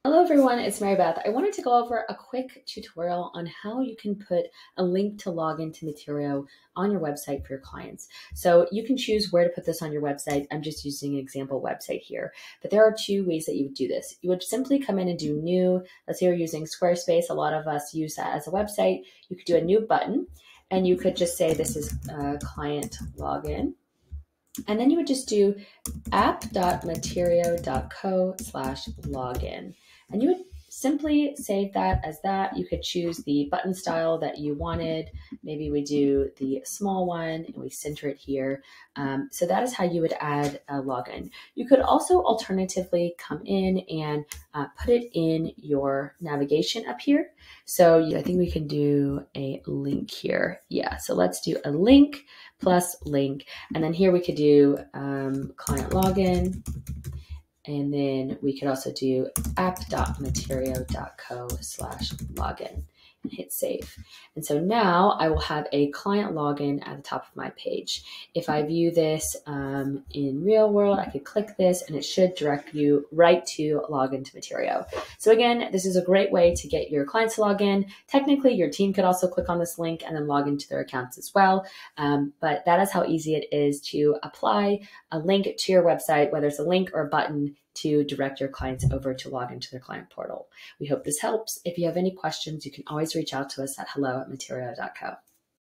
Hello everyone, it's Mary Beth. I wanted to go over a quick tutorial on how you can put a link to log into Materio on your website for your clients. So you can choose where to put this on your website. I'm just using an example website here, but there are two ways that you would do this. You would simply come in and do new. Let's say you're using Squarespace. A lot of us use that as a website. You could do a new button and you could just say this is client login. And then you would just do app.materio.co/login. And you would simply save that as that. You could choose the button style that you wanted. Maybe we do the small one and we center it here. So that is how you would add a login. You could also alternatively come in and put it in your navigation up here. So I think we can do a link here. Yeah, so let's do a link plus link. And then here we could do client login. And then we could also do app.materio.co/login and hit save. And so now I will have a client login at the top of my page. If I view this in real world, I could click this and it should direct you right to login to Materio. So again, this is a great way to get your clients to log in. Technically, your team could also click on this link and then log into their accounts as well. But that is how easy it is to apply a link to your website, whether it's a link or a button, to direct your clients over to log into their client portal. We hope this helps. If you have any questions, you can always reach out to us at hello@materio.co.